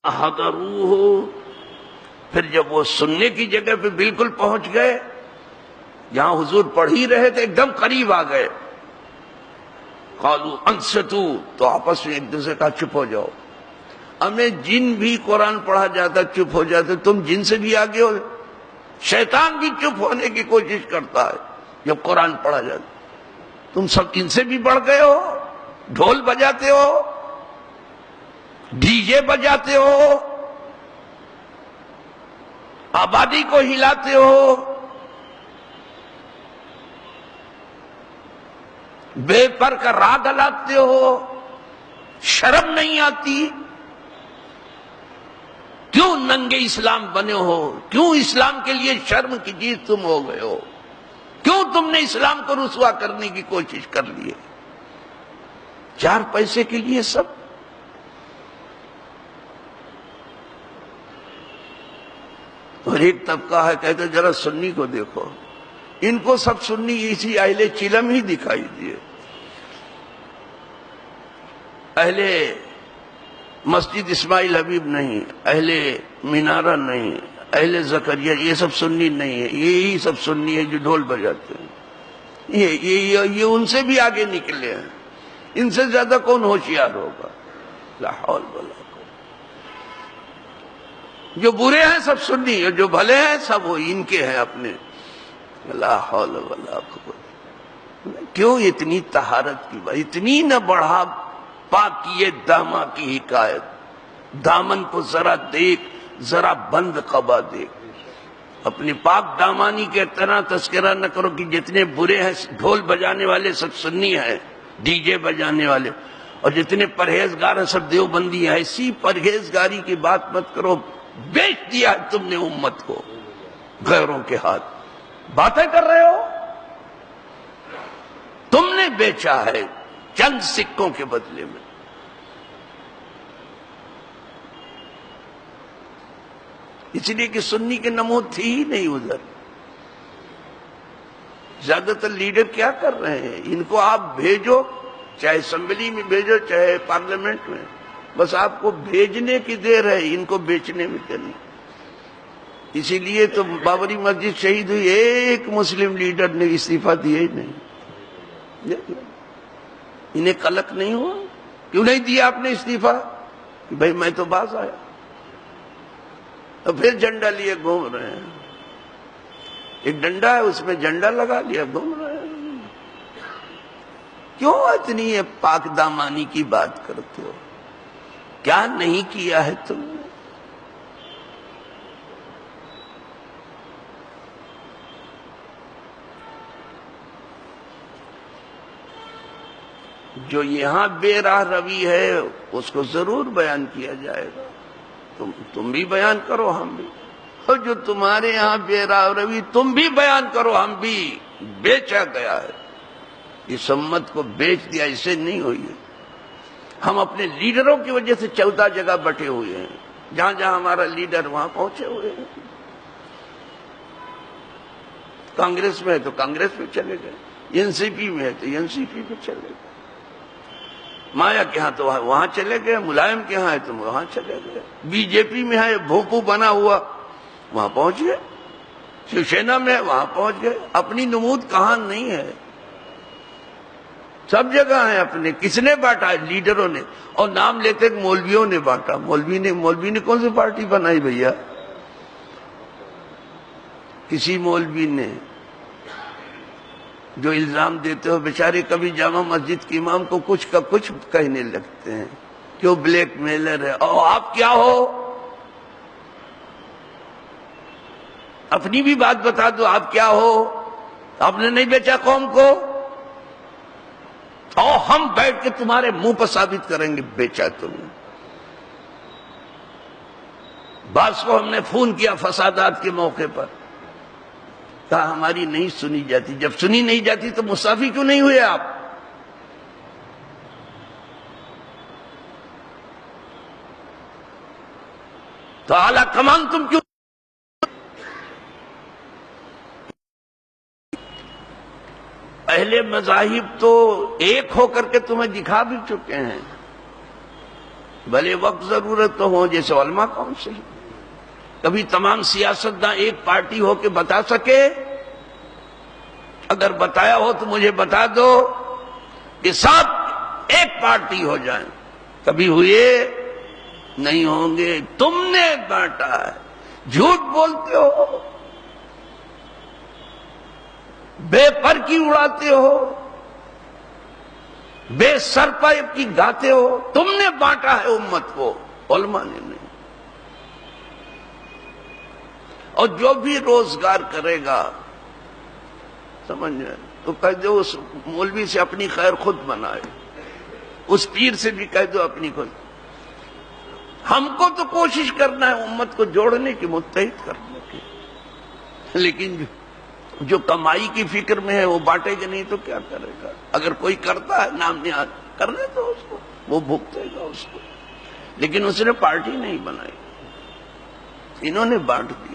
احضروہ، پھر جب وہ سننے کی جگہ پہ بالکل پہنچ گئے، جہاں حضور پڑھ ہی رہے تھے، ایک دم قریب آ گئے، قالوا انصتوا، تو آپس میں ایک دوسرے کا چپ ہو جاؤ۔ ہمیں جن بھی قرآن پڑھا جاتا چپ ہو جاتے، تم جن سے بھی آگے ہو۔ شیطان بھی چپ ہونے کی کوشش کرتا ہے جب قرآن پڑھا جاتا، تم سب ان سے بھی بڑھ گئے ہو، ڈھول بجاتے ہو، ڈی جے بجاتے ہو، آبادی کو ہلاتے ہو، بے پر کا راگ ہلاتے ہو، شرم نہیں آتی؟ کیوں ننگے اسلام بنے ہو؟ کیوں اسلام کے لیے شرم کی چیز تم ہو گئے ہو؟ کیوں تم نے اسلام کو رسوا کرنے کی کوشش کر لی ہے؟ 4 پیسے کے لیے سب۔ اور ایک طبقہ ہے کہتے ذرا سنی کو دیکھو، ان کو سب سنی اسی اہل چلم ہی دکھائی دیے، اہل مسجد اسماعیل حبیب نہیں، اہل مینارہ نہیں، اہل زکریا، یہ سب سنی نہیں ہے، یہی سب سنی ہے جو ڈھول بجاتے ہیں۔ یہ ان سے بھی آگے نکلے ہیں، ان سے زیادہ کون ہوشیار ہوگا؟ لا حول ولا قوت۔ جو برے ہیں سب سنی، اور جو بھلے ہیں سب وہ ان کے ہیں اپنے۔ لا حول ولا قوت۔ کیوں اتنی طہارت کی بات؟ اتنی نہ بڑھا پاکیے داما کی حکایت، دامن کو ذرا دیکھ، ذرا بند قبا دیکھ۔ اپنی پاک دامانی کے طرح تذکرہ نہ کرو کہ جتنے برے ہیں ڈھول بجانے والے سب سنی ہیں، ڈی جے بجانے والے، اور جتنے پرہیزگار ہیں سب دیوبندی ہیں۔ ایسی پرہیزگاری کی بات مت کرو، بیچ دیا ہے تم نے امت کو غیروں کے ہاتھ۔ باتیں کر رہے ہو، تم نے بیچا ہے چند سکوں کے بدلے میں۔ اس لیے کہ سنی کے نمود تھی ہی نہیں ادھر۔ زیادہ تر لیڈر کیا کر رہے ہیں؟ ان کو آپ بھیجو، چاہے اسمبلی میں بھیجو چاہے پارلیمنٹ میں، بس آپ کو بھیجنے کی دیر ہے، ان کو بیچنے میں کرنی۔ اسی لیے تو بابری مسجد شہید ہوئی، ایک مسلم لیڈر نے استعفیٰ دیا ہی نہیں۔ انہیں قلق نہیں ہوا؟ کیوں نہیں دیا آپ نے استعفیٰ؟ کہ بھائی میں تو باز آیا، تو پھر جھنڈا لیے گھوم رہے ہیں۔ ایک ڈنڈا ہے اس میں جھنڈا لگا لیا گھوم رہے ہیں۔ کیوں اتنی یہ پاک دامانی کی بات کرتے ہو؟ کیا نہیں کیا ہے تم نے؟ جو یہاں بے راہ روی ہے اس کو ضرور بیان کیا جائے گا، تم بھی بیان کرو، ہم بھی، اور جو تمہارے یہاں بے راہ روی تم بھی بیان کرو، ہم بھی۔ بیچا گیا ہے، اس امت کو بیچ دیا، اسے نہیں ہوئی ہے۔ ہم اپنے لیڈروں کی وجہ سے 14 جگہ بٹے ہوئے ہیں، جہاں جہاں ہمارا لیڈر وہاں پہنچے ہوئے ہیں۔ کانگریس میں ہے تو کانگریس میں چلے گئے، این سی پی میں ہے تو این سی پی میں چلے گئے، مایا کے ہاں تو وہاں چلے گئے، ملائم کے ہاں ہے تو وہاں چلے گئے، بی جے پی میں ہے بھوپو بنا ہوا وہاں پہنچ گئے، شیو سینا میں ہے وہاں پہنچ گئے۔ اپنی نمود کہاں نہیں ہے، سب جگہ ہیں اپنے۔ کس نے بانٹا ہے؟ لیڈروں نے، اور نام لیتے مولویوں نے بانٹا۔ مولوی نے کون سی پارٹی بنائی بھیا؟ کسی مولوی نے جو الزام دیتے ہو، بیچارے کبھی جامع مسجد کے امام کو کچھ کا کچھ کہنے لگتے ہیں کہ وہ بلیک میلر ہے۔ اور آپ کیا ہو؟ اپنی بھی بات بتا دو، آپ کیا ہو؟ آپ نے نہیں بیچا قوم کو، اور ہم بیٹھ کے تمہارے منہ پر ثابت کریں گے بیچا تم نے۔ بعض کو ہم نے فون کیا فسادات کے موقع پر، کہا ہماری نہیں سنی جاتی۔ جب سنی نہیں جاتی تو مستعفی کیوں نہیں ہوئے آپ؟ تو اعلیٰ کمان تم کیوں؟ اہل مذاہب تو ایک ہو کر کے تمہیں دکھا بھی چکے ہیں، بھلے وقت ضرورت تو ہو جیسے علماء کونسل. کبھی تمام سیاستداں ایک پارٹی ہو کے بتا سکے؟ اگر بتایا ہو تو مجھے بتا دو کہ سب ایک پارٹی ہو جائیں. کبھی ہوئے نہیں ہوں گے. تم نے بانٹا ہے. جھوٹ بولتے ہو, بے پر کی اڑاتے ہو, بے سر پر کی گاتے ہو. تم نے بانٹا ہے امت کو, علماء نے نہیں. اور جو بھی روزگار کرے گا سمجھ جائے تو کہہ دو اس مولوی سے اپنی خیر خود بنائے, اس پیر سے بھی کہہ دو اپنی خود. ہم کو تو کوشش کرنا ہے امت کو جوڑنے کی, متحد کرنے کی. لیکن جو کمائی کی فکر میں ہے وہ بانٹے گا نہیں تو کیا کرے گا؟ اگر کوئی کرتا ہے نام نہاد کرنے تو اس کو, وہ بھگتے گا اس کو. لیکن اس نے پارٹی نہیں بنائی, انہوں نے بانٹ دی.